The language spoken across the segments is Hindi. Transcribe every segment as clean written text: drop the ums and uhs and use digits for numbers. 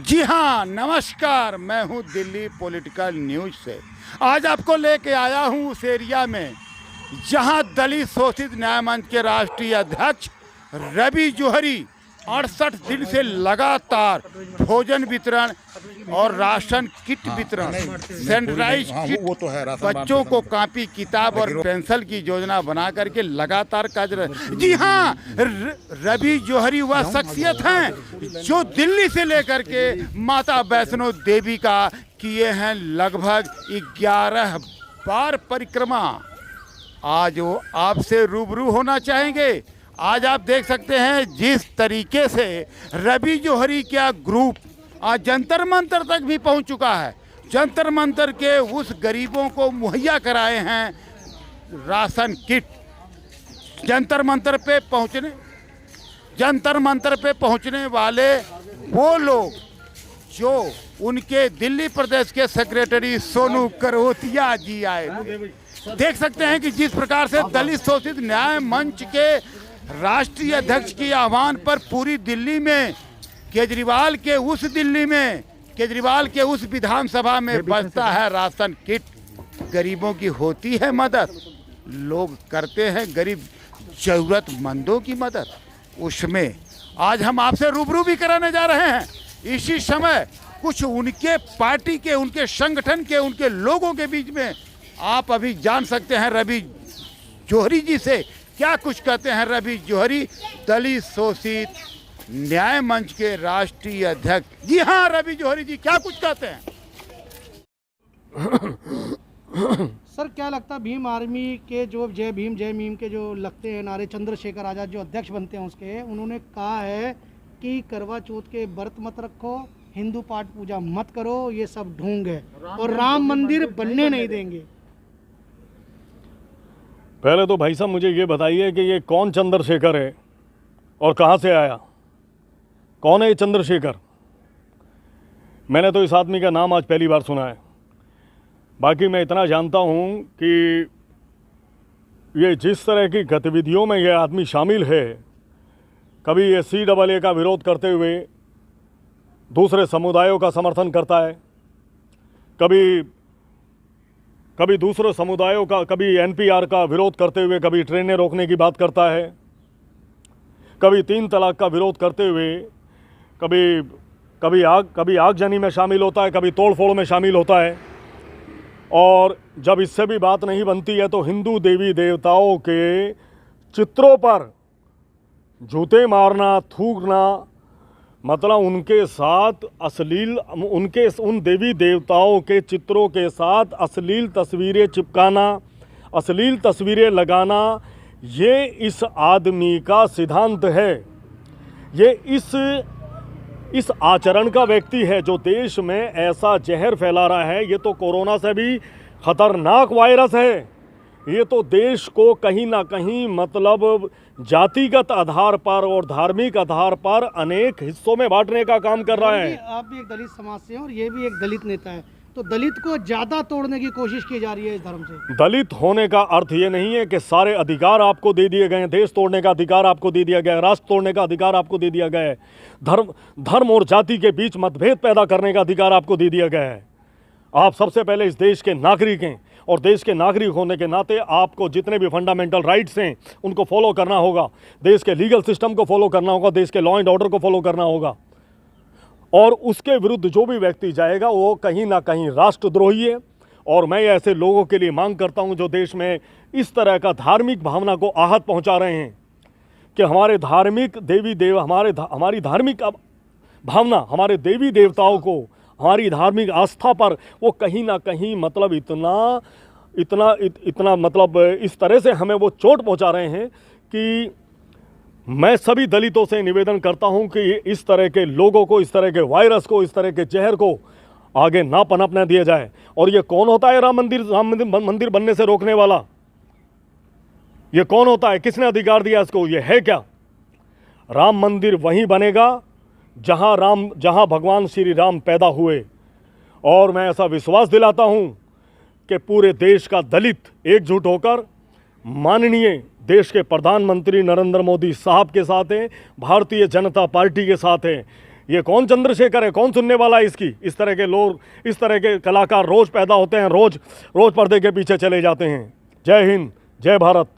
जी हाँ, नमस्कार। मैं हूँ दिल्ली पॉलिटिकल न्यूज से। आज आपको लेके आया हूँ उस एरिया में जहाँ दलित शोषित न्याय मंच के राष्ट्रीय अध्यक्ष रवि जौहरी 68 दिन से लगातार भोजन वितरण और राशन किट वितरण, सैनिटाइज किट, बच्चों को कॉपी किताब और पेंसिल की योजना बना करके लगातार कार्य रहे। जी हाँ, रवि जौहरी वह शख्सियत हैं जो दिल्ली से लेकर के माता वैष्णो देवी का किए हैं लगभग 11 बार परिक्रमा। आज वो आपसे रूबरू होना चाहेंगे। आज आप देख सकते हैं जिस तरीके से रवि जौहरी का ग्रुप आज जंतर मंतर तक भी पहुंच चुका है। जंतर मंतर के उस गरीबों को मुहैया कराए हैं राशन किट। जंतर मंतर पे पहुंचने वाले वो लोग जो उनके दिल्ली प्रदेश के सेक्रेटरी सोनू करोतिया जी आए। देख सकते हैं कि जिस प्रकार से दलित शोषित न्याय मंच के राष्ट्रीय अध्यक्ष के आह्वान पर पूरी दिल्ली में केजरीवाल के उस विधानसभा में बचता है राशन किट। गरीबों की होती है मदद, लोग करते हैं गरीब जरूरतमंदों की मदद। उसमें आज हम आपसे रूबरू भी कराने जा रहे हैं। इसी समय कुछ उनके पार्टी के, उनके संगठन के, उनके लोगों के बीच में आप अभी जान सकते हैं रवि जौहरी जी से क्या कुछ कहते हैं। रवि जौहरी दलित शोषित न्याय मंच के राष्ट्रीय अध्यक्ष। जी हाँ, रवि जौहरी जी क्या कुछ कहते हैं। सर, क्या लगता है भीम आर्मी के जो जय भीम जय मीम के जो लगते हैं नारे, चंद्रशेखर आजाद जो अध्यक्ष बनते हैं उसके, उन्होंने कहा है कि करवा चौथ के व्रत मत रखो, हिंदू पाठ पूजा मत करो, ये सब ढोंग है और राम मंदिर बनने नहीं देंगे। पहले तो भाई साहब मुझे ये बताइए कि ये कौन चंद्रशेखर है और कहाँ से आया? कौन है ये चंद्रशेखर? मैंने तो इस आदमी का नाम आज पहली बार सुना है। बाकी मैं इतना जानता हूँ कि ये जिस तरह की गतिविधियों में ये आदमी शामिल है, कभी ये CAA का विरोध करते हुए दूसरे समुदायों का समर्थन करता है, कभी दूसरे समुदायों का, कभी NPR का विरोध करते हुए कभी ट्रेनें रोकने की बात करता है, कभी 3 तलाक का विरोध करते हुए कभी आगजनी में शामिल होता है, कभी तोड़फोड़ में शामिल होता है। और जब इससे भी बात नहीं बनती है तो हिंदू देवी देवताओं के चित्रों पर जूते मारना, थूकना, मतलब उनके साथ उन देवी देवताओं के चित्रों के साथ अश्लील तस्वीरें चिपकाना, अश्लील तस्वीरें लगाना, ये इस आदमी का सिद्धांत है। ये इस आचरण का व्यक्ति है जो देश में ऐसा जहर फैला रहा है। ये तो कोरोना से भी खतरनाक वायरस है। ये तो देश को कहीं ना कहीं मतलब जातिगत आधार पर और धार्मिक आधार पर अनेक हिस्सों में बांटने का काम कर रहा है। आप भी एक दलित समाज से हैं और ये भी एक दलित नेता है, तो दलित को ज़्यादा तोड़ने की कोशिश की जा रही है इस धर्म से। दलित होने का अर्थ ये नहीं है कि सारे अधिकार आपको दे दिए गए हैं। देश तोड़ने का अधिकार आपको दे दिया गया है, राष्ट्र तोड़ने का अधिकार आपको दे दिया गया है, धर्म और जाति के बीच मतभेद पैदा करने का अधिकार आपको दे दिया गया है। आप सबसे पहले इस देश के नागरिक हैं और देश के नागरिक होने के नाते आपको जितने भी फंडामेंटल राइट्स हैं उनको फॉलो करना होगा। देश के लीगल सिस्टम को फॉलो करना होगा, देश के लॉ एंड ऑर्डर को फॉलो करना होगा। और उसके विरुद्ध जो भी व्यक्ति जाएगा वो कहीं ना कहीं राष्ट्रद्रोही है। और मैं ऐसे लोगों के लिए मांग करता हूं जो देश में इस तरह का धार्मिक भावना को आहत पहुंचा रहे हैं कि हमारे धार्मिक हमारी धार्मिक भावना, हमारे देवी देवताओं को, हमारी धार्मिक आस्था पर वो कहीं ना कहीं मतलब इतना मतलब इस तरह से हमें वो चोट पहुंचा रहे हैं कि मैं सभी दलितों से निवेदन करता हूं कि इस तरह के लोगों को, इस तरह के वायरस को, इस तरह के जहर को आगे ना पनपने दिया जाए। और ये कौन होता है राम मंदिर बनने से रोकने वाला? ये कौन होता है? किसने अधिकार दिया इसको? ये है क्या? राम मंदिर वहीं बनेगा जहां भगवान श्री राम पैदा हुए। और मैं ऐसा विश्वास दिलाता हूं कि पूरे देश का दलित एकजुट होकर माननीय देश के प्रधानमंत्री नरेंद्र मोदी साहब के साथ हैं, भारतीय जनता पार्टी के साथ हैं। ये कौन चंद्रशेखर है, कौन सुनने वाला है इसकी? इस तरह के लोग, इस तरह के कलाकार रोज पैदा होते हैं, रोज पर्दे के पीछे चले जाते हैं। जय हिंद, जय भारत।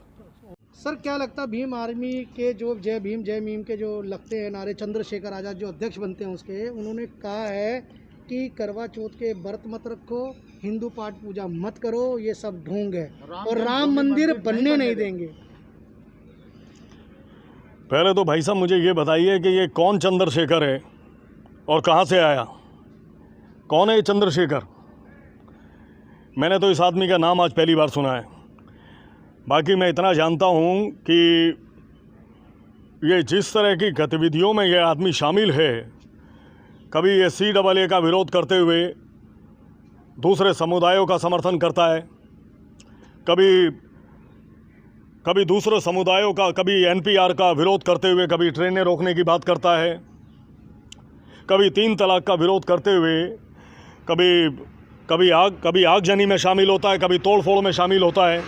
सर क्या लगता है भीम आर्मी के जो जय भीम जय मीम के जो लगते हैं नारे, चंद्रशेखर आज़ाद जो अध्यक्ष बनते हैं उसके, उन्होंने कहा है कि करवा चौथ के व्रत मत रखो, हिंदू पाठ पूजा मत करो, ये सब ढोंग है और राम मंदिर बनने नहीं देंगे। पहले तो भाई साहब मुझे ये बताइए कि ये कौन चंद्रशेखर है और कहाँ से आया? कौन है ये चंद्रशेखर? मैंने तो इस आदमी का नाम आज पहली बार सुना है। बाकी मैं इतना जानता हूँ कि ये जिस तरह की गतिविधियों में ये आदमी शामिल है, कभी ये CAA का विरोध करते हुए दूसरे समुदायों का समर्थन करता है, कभी दूसरे समुदायों का, कभी NPR का विरोध करते हुए, कभी ट्रेनें रोकने की बात करता है, कभी 3 तलाक का विरोध करते हुए, कभी आगजनी में शामिल होता है, कभी तोड़ फोड़ में शामिल होता है।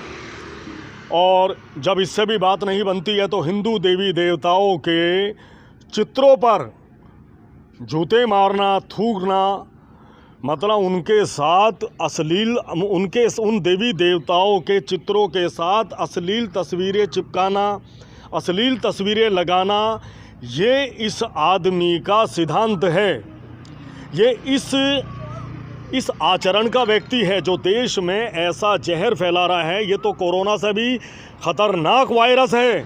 और जब इससे भी बात नहीं बनती है तो हिंदू देवी देवताओं के चित्रों पर जूते मारना, थूकना, मतलब उनके साथ अश्लील, उन देवी देवताओं के चित्रों के साथ अश्लील तस्वीरें चिपकाना, अश्लील तस्वीरें लगाना, ये इस आदमी का सिद्धांत है। ये इस आचरण का व्यक्ति है जो देश में ऐसा जहर फैला रहा है। ये तो कोरोना से भी खतरनाक वायरस है।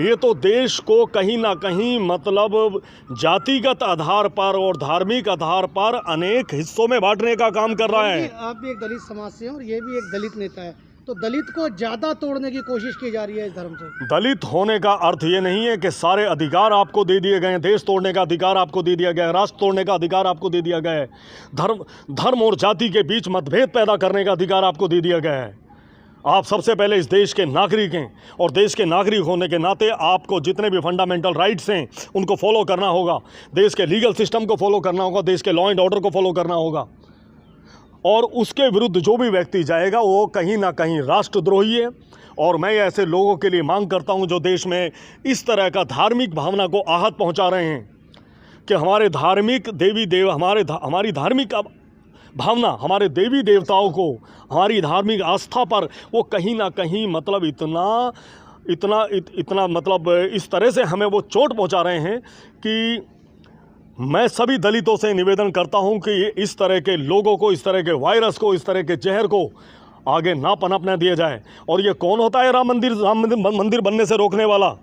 ये तो देश को कहीं ना कहीं मतलब जातिगत आधार पर और धार्मिक आधार पर अनेक हिस्सों में बांटने का काम कर रहा है। आप भी एक दलित समाज से हैं और ये भी एक दलित नेता है, तो दलित को ज़्यादा तोड़ने की कोशिश की जा रही है इस धर्म से। दलित होने का अर्थ ये नहीं है कि सारे अधिकार आपको दे दिए गए हैं। देश तोड़ने का अधिकार आपको दे दिया गया है, राष्ट्र तोड़ने का अधिकार आपको दे दिया गया है, धर्म और जाति के बीच मतभेद पैदा करने का अधिकार आपको दे दिया गया है। आप सबसे पहले इस देश के नागरिक हैं और देश के नागरिक होने के नाते आपको जितने भी फंडामेंटल राइट्स हैं उनको फॉलो करना होगा, देश के लीगल सिस्टम को फॉलो करना होगा, देश के लॉ एंड ऑर्डर को फॉलो करना होगा। और उसके विरुद्ध जो भी व्यक्ति जाएगा वो कहीं ना कहीं राष्ट्रद्रोही है। और मैं ऐसे लोगों के लिए मांग करता हूं जो देश में इस तरह का धार्मिक भावना को आहत पहुंचा रहे हैं कि हमारे धार्मिक हमारी धार्मिक भावना, हमारे देवी देवताओं को, हमारी धार्मिक आस्था पर वो कहीं ना कहीं मतलब इतना मतलब इस तरह से हमें वो चोट पहुंचा रहे हैं कि मैं सभी दलितों से निवेदन करता हूं कि इस तरह के लोगों को, इस तरह के वायरस को, इस तरह के जहर को आगे ना पनपने दिया जाए। और ये कौन होता है राम मंदिर बनने से रोकने वाला?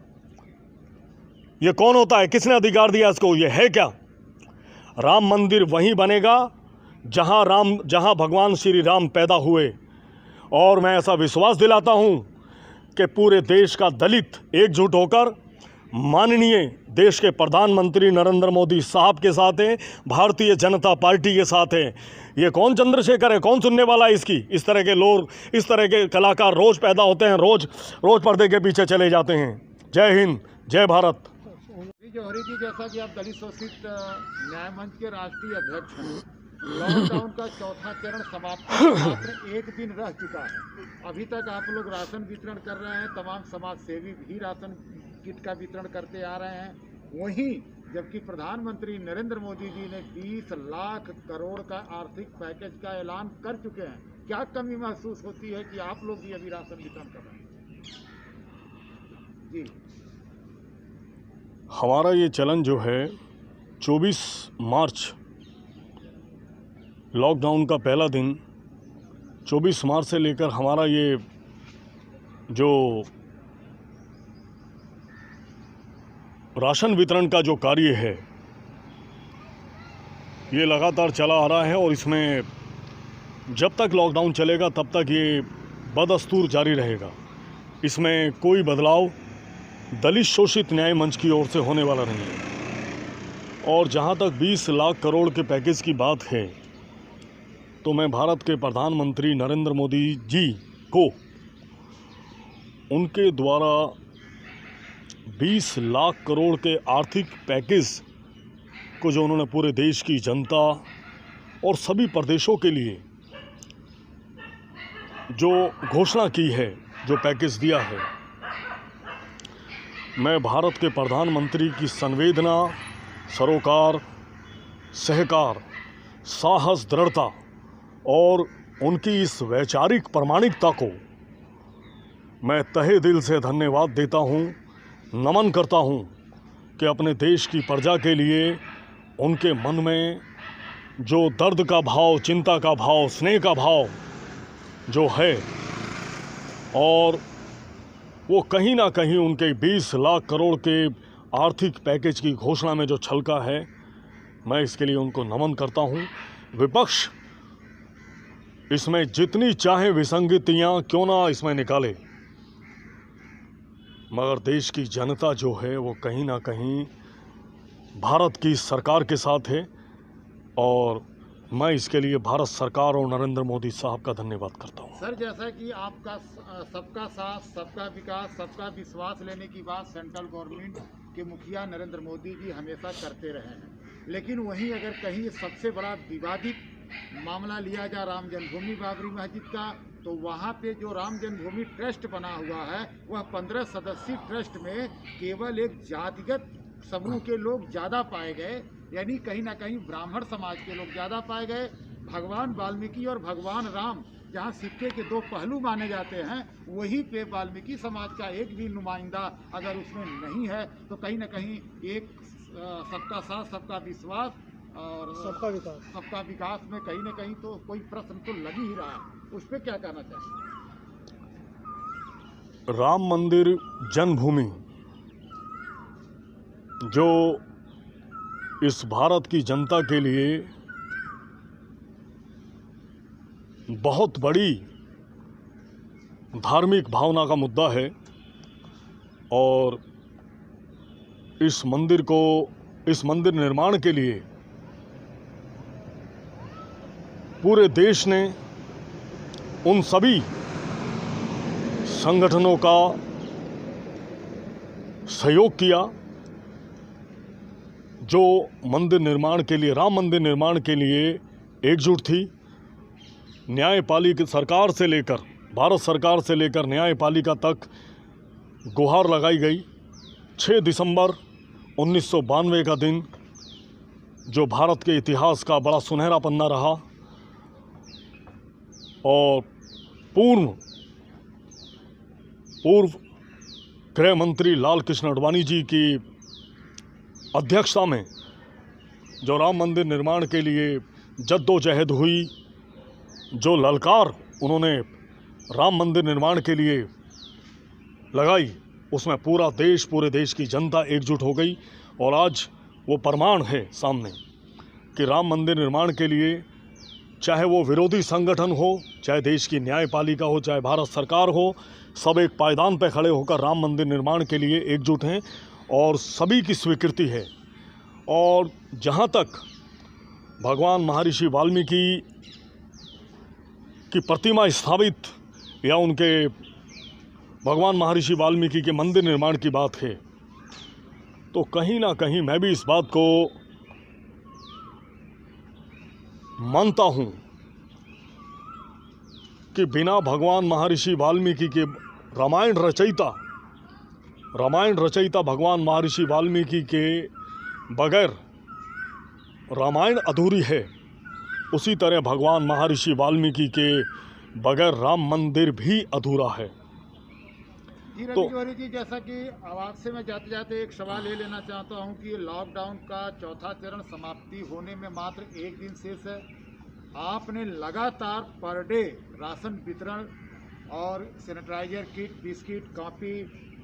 ये कौन होता है? किसने अधिकार दिया इसको? ये है क्या? राम मंदिर वहीं बनेगा जहां भगवान श्री राम पैदा हुए। और मैं ऐसा विश्वास दिलाता हूं कि पूरे देश का दलित एकजुट होकर माननीय देश के प्रधानमंत्री नरेंद्र मोदी साहब के साथ हैं, भारतीय जनता पार्टी के साथ हैं। ये कौन चंद्रशेखर है, कौन सुनने वाला है इसकी? इस तरह के लोग, इस तरह के कलाकार रोज पैदा होते हैं, रोज पर्दे के पीछे चले जाते हैं। जय हिंद, जय भारत। जौहरी जी, जैसा कि आप दलित शोषित न्याय मंच के राष्ट्रीय अध्यक्ष हैं, लॉकडाउन का चौथा चरण समाप्त मात्र 1 दिन रह चुका है। अभी तक आप लोग राशन वितरण कर रहे हैं, तमाम समाज सेवी भी राशन किट का वितरण करते आ रहे हैं। वहीं जबकि प्रधानमंत्री नरेंद्र मोदी जी ने 20 लाख करोड़ का आर्थिक पैकेज का ऐलान कर चुके हैं, क्या कमी महसूस होती है कि आप लोग भी अभी राशन वितरण कर रहे हैं? जी, हमारा ये चलन जो है 24 मार्च लॉकडाउन का पहला दिन, 24 मार्च से लेकर हमारा ये जो राशन वितरण का जो कार्य है ये लगातार चला आ रहा है। और इसमें जब तक लॉकडाउन चलेगा तब तक ये बदस्तूर जारी रहेगा। इसमें कोई बदलाव दलित शोषित न्याय मंच की ओर से होने वाला नहीं है। और जहाँ तक 20 लाख करोड़ के पैकेज की बात है तो मैं भारत के प्रधानमंत्री नरेंद्र मोदी जी को उनके द्वारा 20 लाख करोड़ के आर्थिक पैकेज को जो उन्होंने पूरे देश की जनता और सभी प्रदेशों के लिए जो घोषणा की है, जो पैकेज दिया है, मैं भारत के प्रधानमंत्री की संवेदना, सरोकार सहकार, साहस, दृढ़ता और उनकी इस वैचारिक प्रामाणिकता को मैं तहे दिल से धन्यवाद देता हूँ, नमन करता हूँ कि अपने देश की प्रजा के लिए उनके मन में जो दर्द का भाव, चिंता का भाव, स्नेह का भाव जो है, और वो कहीं ना कहीं उनके 20 लाख करोड़ के आर्थिक पैकेज की घोषणा में जो छलका है, मैं इसके लिए उनको नमन करता हूँ। विपक्ष इसमें जितनी चाहे विसंगतियाँ क्यों ना इसमें निकाले, मगर देश की जनता जो है वो कहीं ना कहीं भारत की सरकार के साथ है, और मैं इसके लिए भारत सरकार और नरेंद्र मोदी साहब का धन्यवाद करता हूँ। सर, जैसा कि आपका सबका साथ, सबका विकास, सबका विश्वास लेने की बात सेंट्रल गवर्नमेंट के मुखिया नरेंद्र मोदी जी हमेशा करते रहे हैं, लेकिन वहीं अगर कहीं सबसे बड़ा विवादित मामला लिया जाए राम जन्मभूमि बाबरी मस्जिद का, तो वहाँ पे जो राम जन्मभूमि ट्रस्ट बना हुआ है वह 15 सदस्यीय ट्रस्ट में केवल एक जातिगत समूह के लोग ज़्यादा पाए गए, यानी कहीं ना कहीं ब्राह्मण समाज के लोग ज़्यादा पाए गए। भगवान वाल्मीकि और भगवान राम जहाँ सिक्के के दो पहलू माने जाते हैं, वहीं पे वाल्मीकि समाज का एक भी नुमाइंदा अगर उसमें नहीं है, तो कहीं ना कहीं एक सबका साथ, सबका विश्वास और सबका विकास में कहीं ना कहीं तो कोई प्रश्न तो लग ही रहा है। उस पर क्या कहना चाहिए? राम मंदिर जन्मभूमि जो इस भारत की जनता के लिए बहुत बड़ी धार्मिक भावना का मुद्दा है, और इस मंदिर निर्माण के लिए पूरे देश ने उन सभी संगठनों का सहयोग किया जो मंदिर निर्माण के लिए, राम मंदिर निर्माण के लिए एकजुट थी। न्यायपालिका सरकार से लेकर, भारत सरकार से लेकर न्यायपालिका तक गुहार लगाई गई। 6 दिसंबर 1992 का दिन जो भारत के इतिहास का बड़ा सुनहरा पन्ना रहा, और पूर्व गृह मंत्री लाल कृष्ण आडवाणी जी की अध्यक्षता में जो राम मंदिर निर्माण के लिए जद्दोजहद हुई, जो ललकार उन्होंने राम मंदिर निर्माण के लिए लगाई, उसमें पूरे देश की जनता एकजुट हो गई। और आज वो प्रमाण है सामने कि राम मंदिर निर्माण के लिए चाहे वो विरोधी संगठन हो, चाहे देश की न्यायपालिका हो, चाहे भारत सरकार हो, सब एक पायदान पर खड़े होकर राम मंदिर निर्माण के लिए एकजुट हैं, और सभी की स्वीकृति है। और जहाँ तक भगवान महर्षि वाल्मीकि की प्रतिमा स्थापित या उनके भगवान महर्षि वाल्मीकि के मंदिर निर्माण की बात है, तो कहीं ना कहीं मैं भी इस बात को मानता हूँ कि बिना भगवान महर्षि वाल्मीकि के रामायण रचयिता भगवान महर्षि वाल्मीकि के बगैर रामायण अधूरी है, उसी तरह भगवान महर्षि वाल्मीकि के बगैर राम मंदिर भी अधूरा है। जी रवि तिवारी जी, जैसा कि आवाज से मैं जाते जाते एक सवाल ये लेना चाहता हूं कि लॉकडाउन का चौथा चरण समाप्ति होने में मात्र 1 दिन शेष है। आपने लगातार पर डे राशन वितरण और सैनिटाइजर किट, बिस्किट, कॉपी,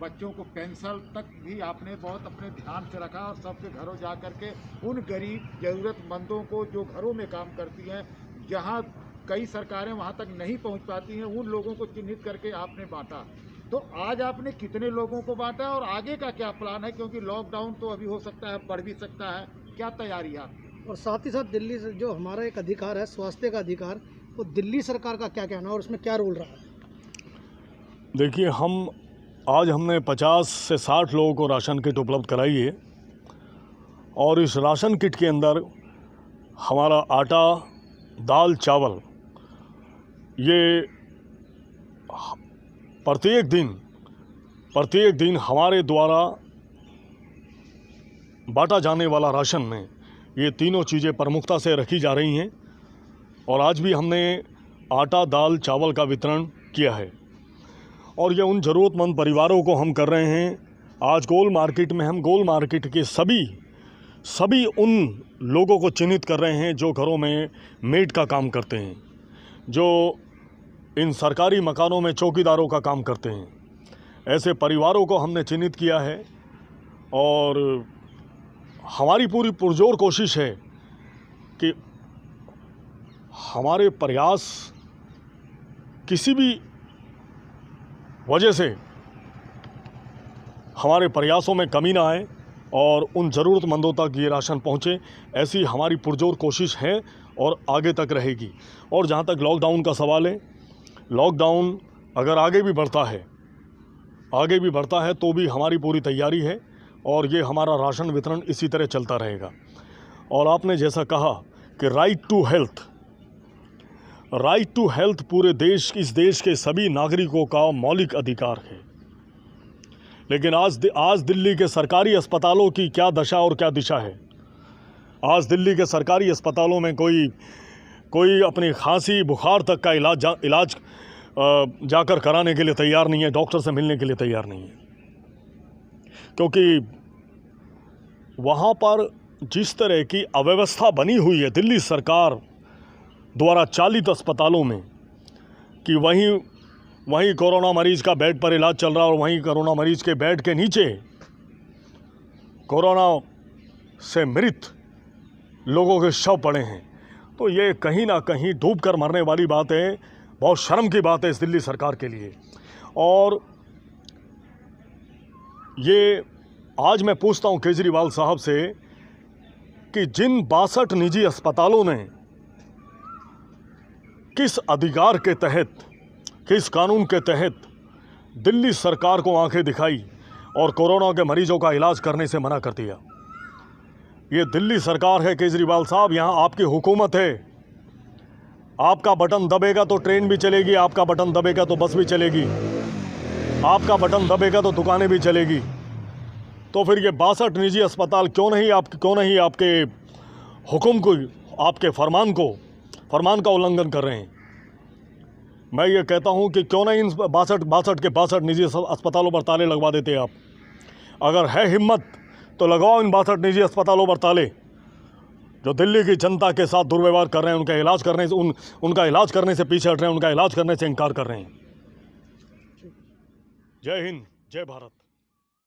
बच्चों को पेंसिल तक भी आपने बहुत अपने ध्यान से रखा, और सबके घरों जा कर के उन गरीब ज़रूरतमंदों को जो घरों में काम करती हैं, जहां कई सरकारें वहां तक नहीं पहुंच पाती हैं, उन लोगों को चिन्हित करके आपने बांटा। तो आज आपने कितने लोगों को बांटा और आगे का क्या प्लान है? क्योंकि लॉकडाउन तो अभी हो सकता है, बढ़ भी सकता है, क्या तैयारी है आपकी? और साथ ही साथ दिल्ली से जो हमारा एक अधिकार है, स्वास्थ्य का अधिकार, वो दिल्ली सरकार का क्या कहना है और उसमें क्या रोल रहा है? देखिए, आज हमने 50 से 60 लोगों को राशन किट उपलब्ध कराई है, और इस राशन किट के अंदर हमारा आटा, दाल, चावल, ये प्रत्येक दिन हमारे द्वारा बांटा जाने वाला राशन में ये तीनों चीज़ें प्रमुखता से रखी जा रही हैं। और आज भी हमने आटा, दाल, चावल का वितरण किया है और ये उन ज़रूरतमंद परिवारों को हम कर रहे हैं। आज गोल मार्केट में हम गोल मार्केट के सभी उन लोगों को चिन्हित कर रहे हैं जो घरों में मेड का काम करते हैं, जो इन सरकारी मकानों में चौकीदारों का काम करते हैं। ऐसे परिवारों को हमने चिन्हित किया है और हमारी पूरी पुरजोर कोशिश है कि हमारे प्रयास किसी भी वजह से हमारे प्रयासों में कमी ना आए और उन ज़रूरतमंदों तक ये राशन पहुँचे, ऐसी हमारी पुरजोर कोशिश है और आगे तक रहेगी। और जहाँ तक लॉकडाउन का सवाल है, लॉकडाउन अगर आगे भी बढ़ता है तो भी हमारी पूरी तैयारी है और ये हमारा राशन वितरण इसी तरह चलता रहेगा। और आपने जैसा कहा कि राइट टू हेल्थ पूरे इस देश के सभी नागरिकों का मौलिक अधिकार है। लेकिन आज दिल्ली के सरकारी अस्पतालों की क्या दशा और क्या दिशा है। आज दिल्ली के सरकारी अस्पतालों में कोई अपनी खांसी बुखार तक का इलाज जाकर कराने के लिए तैयार नहीं है, डॉक्टर से मिलने के लिए तैयार नहीं है, क्योंकि वहाँ पर जिस तरह की अव्यवस्था बनी हुई है दिल्ली सरकार द्वारा चालित अस्पतालों में कि वहीं कोरोना मरीज का बेड पर इलाज चल रहा है और वहीं कोरोना मरीज के बेड के नीचे कोरोना से मृत लोगों के शव पड़े हैं, तो ये कहीं ना कहीं डूब कर मरने वाली बात है। बहुत शर्म की बात है इस दिल्ली सरकार के लिए। और ये आज मैं पूछता हूँ केजरीवाल साहब से कि जिन 62 निजी अस्पतालों ने किस अधिकार के तहत, किस कानून के तहत दिल्ली सरकार को आंखें दिखाई और कोरोना के मरीजों का इलाज करने से मना कर दिया। ये दिल्ली सरकार है केजरीवाल साहब, यहाँ आपकी हुकूमत है। आपका बटन दबेगा तो ट्रेन भी चलेगी, आपका बटन दबेगा तो बस भी चलेगी, आपका बटन दबेगा तो दुकानें भी चलेगी। तो फिर ये 62 निजी अस्पताल क्यों नहीं आपके हुक्म को, आपके फरमान का उल्लंघन कर रहे हैं। मैं ये कहता हूँ कि क्यों नहीं इन 62 निजी अस्पतालों पर ताले लगवा देते आप। अगर है हिम्मत तो लगाओ इन 62 निजी अस्पतालों पर ताले जो दिल्ली की जनता के साथ दुर्व्यवहार कर रहे हैं, उनका इलाज करने से पीछे हट रहे हैं, उनका इलाज करने से इनकार कर रहे हैं। जय हिंद, जय भारत।